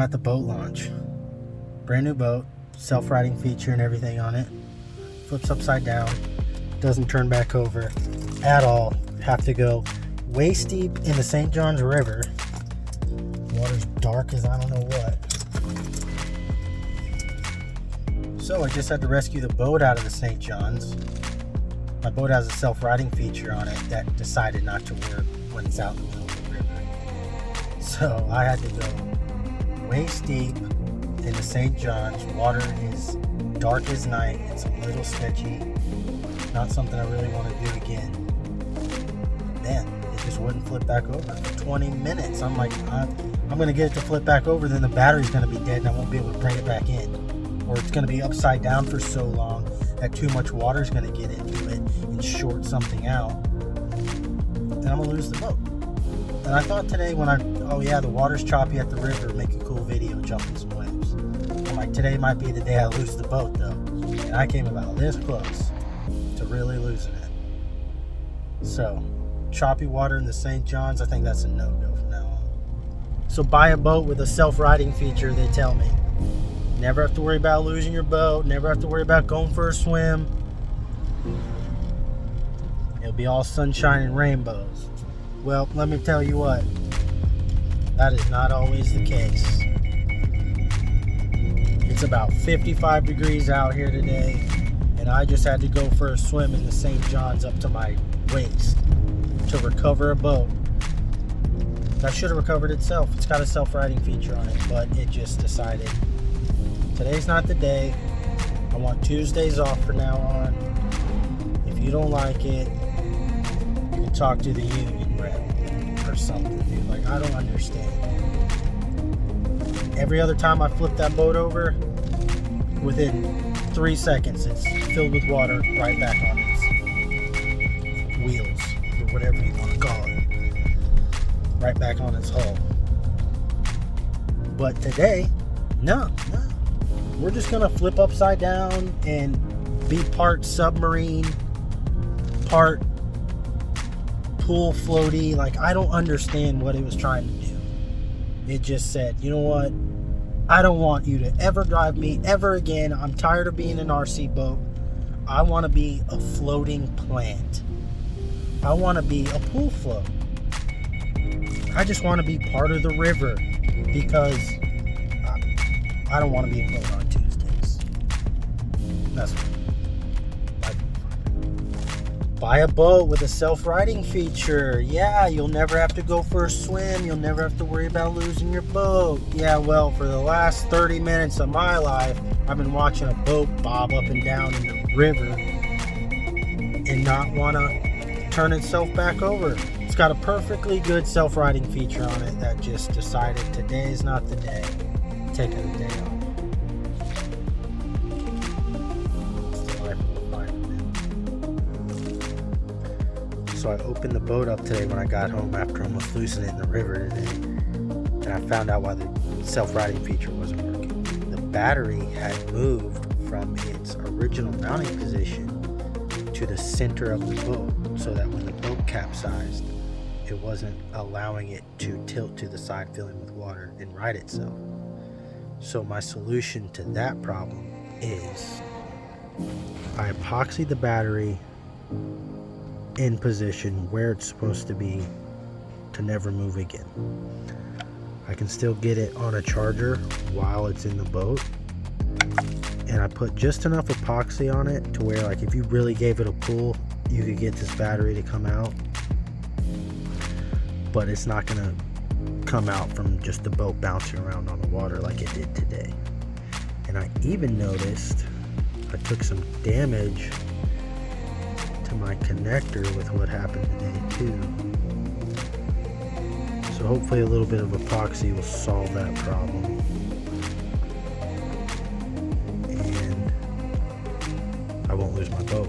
at the boat launch. Brand new boat, self-riding feature and everything on it. Flips upside down, doesn't turn back over at all. Have to go waist deep in the St. Johns River. Water's dark as I don't know what. So I just had to rescue the boat out of the St. Johns. My boat has a self-riding feature on it that decided not to work when it's out in the middle of the river. So I had to go waist deep in the St. Johns. Water is dark as night. It's a little sketchy. Not something I really want to do again. Then it just wouldn't flip back over for 20 minutes. I'm like, I'm going to get it to flip back over, then the battery's going to be dead and I won't be able to bring it back in. Or it's going to be upside down for so long that too much water is going to get into it and short something out. And I'm going to lose the boat. And I thought today oh yeah, the water's choppy at the river, make a cool video jumping some waves. I'm like, today might be the day I lose the boat though. And I came about this close to really losing it. So, choppy water in the St. Johns, I think that's a no-go from now on. So buy a boat with a self-riding feature, they tell me. Never have to worry about losing your boat. Never have to worry about going for a swim. It'll be all sunshine and rainbows. Well, let me tell you what. That is not always the case. It's about 55 degrees out here today, and I just had to go for a swim in the St. Johns up to my waist to recover a boat. That should have recovered itself. It's got a self-riding feature on it, but it just decided today's not the day. I want Tuesdays off from now on. If you don't like it, you can talk to the union rep or something, dude. Like, I don't understand. Every other time I flip that boat over, within 3 seconds, it's filled with water right back on its wheels, or whatever you want to call it. Right back on its hull. But today, no. We're just gonna flip upside down and be part submarine, part pool floaty. Like, I don't understand what it was trying to do. It just said, you know what? I don't want you to ever drive me ever again. I'm tired of being an RC boat. I want to be a floating plant. I want to be a pool float. I just want to be part of the river because I don't want to be a boat on Tuesdays. That's fine. Buy a boat with a self-riding feature. Yeah, you'll never have to go for a swim. You'll never have to worry about losing your boat. Yeah, well, for the last 30 minutes of my life, I've been watching a boat bob up and down in the river and not want to turn itself back over. It's got a perfectly good self-riding feature on it that just decided today is not the day. Taking a day off. It's the life of a fireman. So I opened the boat up today when I got home after almost losing it in the river today, and I found out why the self-riding feature wasn't working. The battery had moved from its original mounting position to the center of the boat, so that when the boat capsized, it wasn't allowing it to tilt to the side, filling with water and right itself. So my solution to that problem is I epoxy the battery in position where it's supposed to be to never move again. I can still get it on a charger while it's in the boat, and I put just enough epoxy on it to where, like, if you really gave it a pull, you could get this battery to come out, but it's not gonna come out from just the boat bouncing around on the water like it did today. And I even noticed I took some damage to my connector with what happened today too. So hopefully a little bit of epoxy will solve that problem. And I won't lose my boat.